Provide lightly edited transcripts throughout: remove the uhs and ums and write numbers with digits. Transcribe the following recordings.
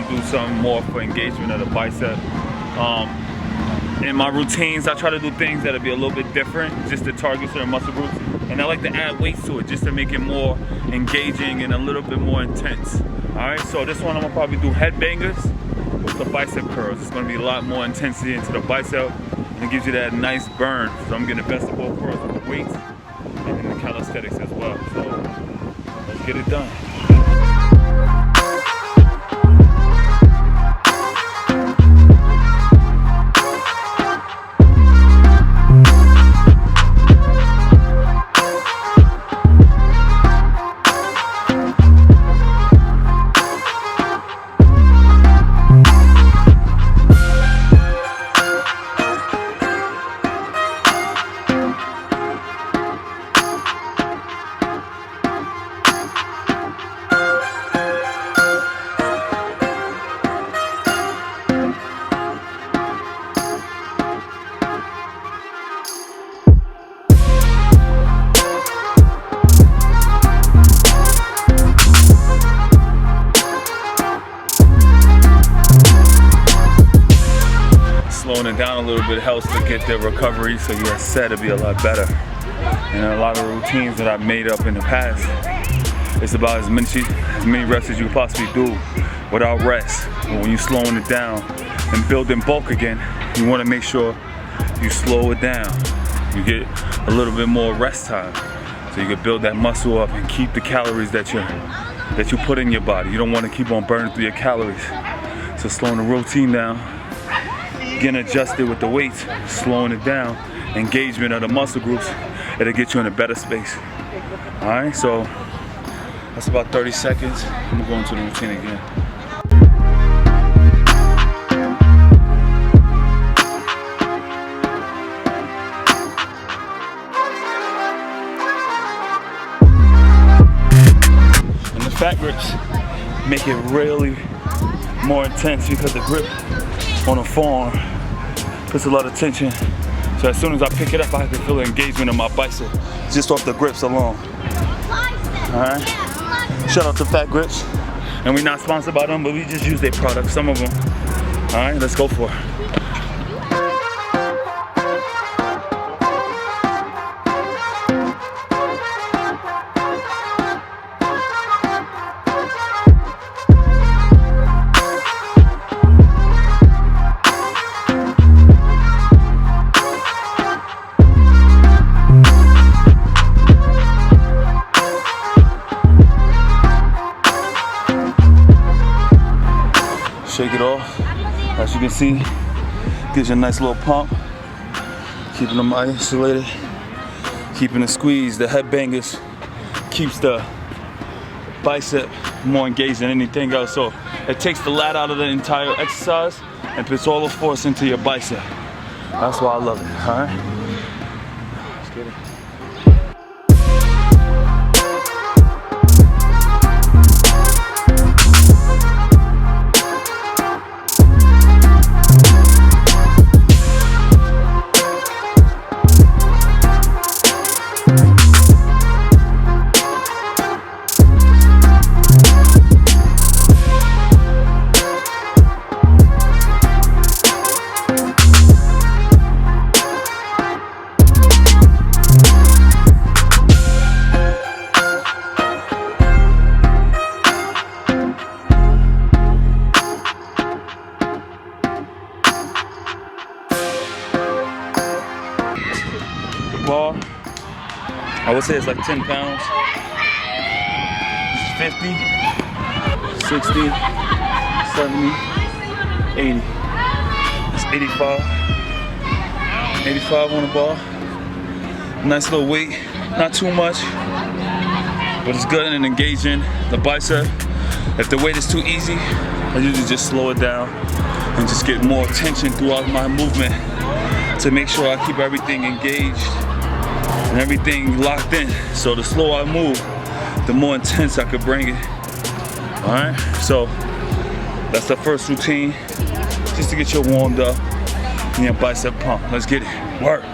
want to do something more for engagement of the bicep. In my routines, I try to do things that'll be a little bit different, just to target certain muscle groups. And I like to add weights to it, just to make it more engaging and a little bit more intense. All right, so this one I'm gonna probably do head bangers with the bicep curls. It's gonna be a lot more intensity into the bicep, and it gives you that nice burn. So I'm getting the best of both worlds with the weights and then the calisthenics as well. So let's get it done. Slowing it down a little bit helps to get the recovery, so you're set to be a lot better. And a lot of the routines that I've made up in the past, it's about as many reps as you can possibly do without rest. But when you're slowing it down and building bulk again, you want to make sure you slow it down. You get a little bit more rest time, so you can build that muscle up and keep the calories that you put in your body. You don't want to keep on burning through your calories. So slowing the routine down, getting adjusted with the weights, slowing it down, engagement of the muscle groups, it'll get you in a better space. All right, so that's about 30 seconds. I'm gonna go into the routine again. And the fat grips make it really more intense because the grip on the forearm puts a lot of tension. So as soon as I pick it up, I can feel the engagement in my bicep just off the grips alone. Alright? Shout out to Fat Grips. And we're not sponsored by them, but we just use their products, some of them. Alright, let's go for it. Shake it off. As you can see, gives you a nice little pump. Keeping them isolated, keeping the squeeze. The head bangers keeps the bicep more engaged than anything else. So it takes the lat out of the entire exercise and puts all the force into your bicep. That's why I love it. All right. Let's get it. Bar, I would say it's like 10 pounds. 50, 60, 70, 80. It's 85. 85 on the bar. Nice little weight, not too much, but it's good and engaging the bicep. If the weight is too easy, I usually just slow it down and just get more tension throughout my movement to make sure I keep everything engaged and everything locked in. So the slower I move, the more intense I could bring it. All right, so that's the first routine, just to get you warmed up and your bicep pump. Let's get it, work.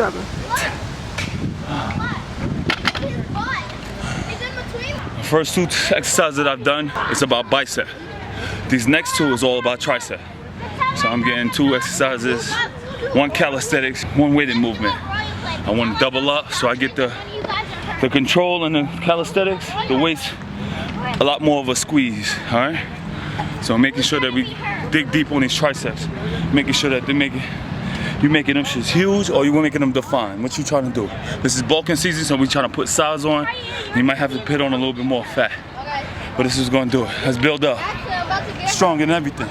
happened? First two exercises that I've done, it's about bicep. These next two is all about tricep. So I'm getting 2 exercises, 1 calisthenics, 1 weighted movement. I want to double up so I get the control in the calisthenics, the weights, a lot more of a squeeze, all right? So making sure that we dig deep on these triceps, making sure that you making them shits huge or you making them defined. What you trying to do? This is bulking season, so we trying to put size on. You might have to put on a little bit more fat, but this is going to do it. Let's build up. Strong in everything.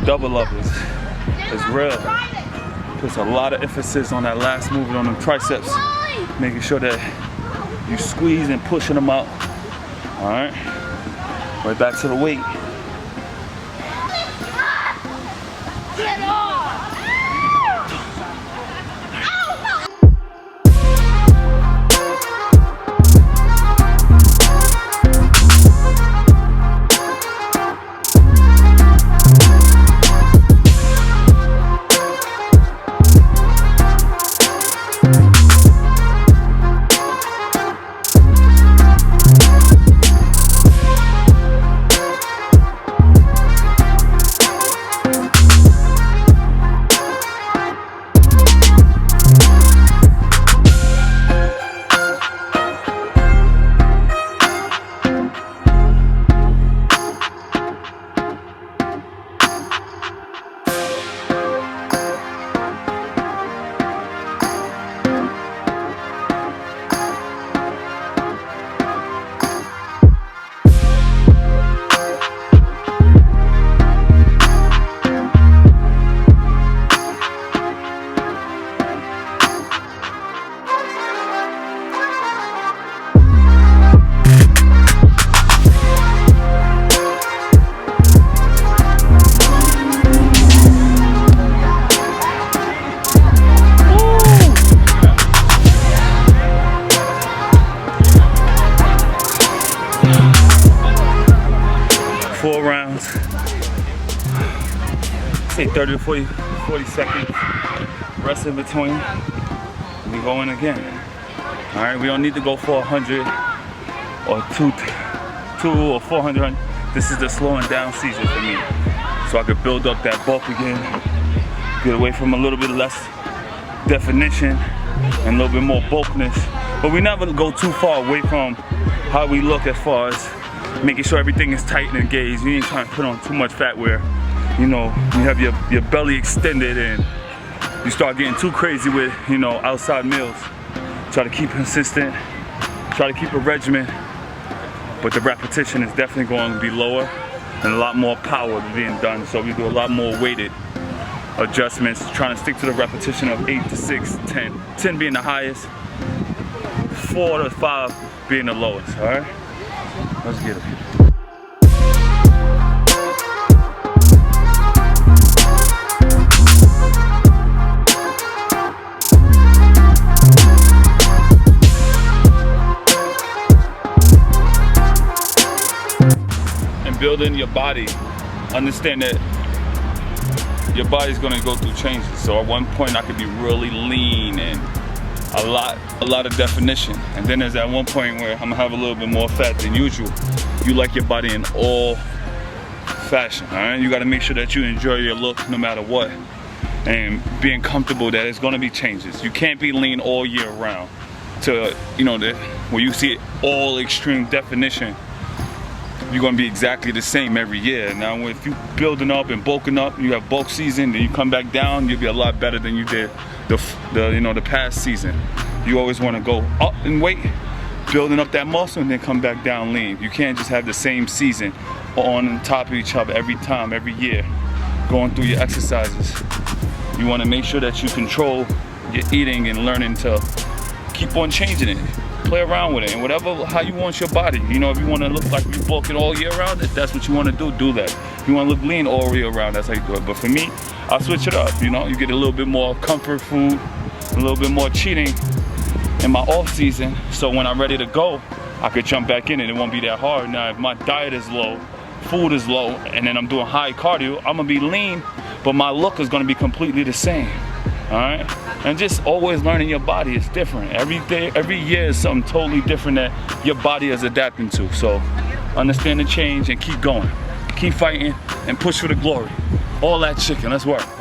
Double up is real. Puts a lot of emphasis on that last movement on them triceps, making sure that you squeeze and pushing them out. All right, right back to the weight. Get off! 4 rounds. Say 30 to 40 seconds. Rest in between. We go in again. All right, we don't need to go for 100 or 2 or 400. This is the slowing down season for me. So I could build up that bulk again. Get away from a little bit less definition and a little bit more bulkiness. But we never go too far away from how we look as far as making sure everything is tight and engaged. You ain't trying to put on too much fat where, you know, you have your belly extended and you start getting too crazy with, you know, outside meals. Try to keep consistent, try to keep a regimen, but the repetition is definitely going to be lower and a lot more power being done. So we do a lot more weighted adjustments, trying to stick to the repetition of 8 to 6, 10. 10 being the highest, 4 to 5 being the lowest, all right? Let's get it. And building your body, understand that your body's gonna go through changes. So at one point I could be really lean and a lot of definition, and then there's that one point where I'm gonna have a little bit more fat than usual. You like your body in all fashion, all right? You gotta make sure that you enjoy your look no matter what, and being comfortable that it's gonna be changes. You can't be lean all year round to, you know, where you see all extreme definition. You're gonna be exactly the same every year. Now if you building up and bulking up, you have bulk season, then you come back down, you'll be a lot better than you did the past season. You always want to go up in weight, building up that muscle, and then come back down lean. You can't just have the same season on top of each other every time, every year, going through your exercises. You want to make sure that you control your eating and learning to keep on changing it. Play around with it, and whatever, how you want your body. You know, if you want to look like you're bulking all year round, if that's what you want to do that. If you want to look lean all year round, that's how you do it. But for me, I'll switch it up. You know, you get a little bit more comfort food, a little bit more cheating in my off season, so when I'm ready to go, I could jump back in and it won't be that hard. Now, if my diet is low, food is low, and then I'm doing high cardio, I'm gonna be lean, but my look is gonna be completely the same. All right, and just always learning your body is different. Every day, every year is something totally different that your body is adapting to. So understand the change and keep going, keep fighting, and push for the glory. All that chicken. Let's work.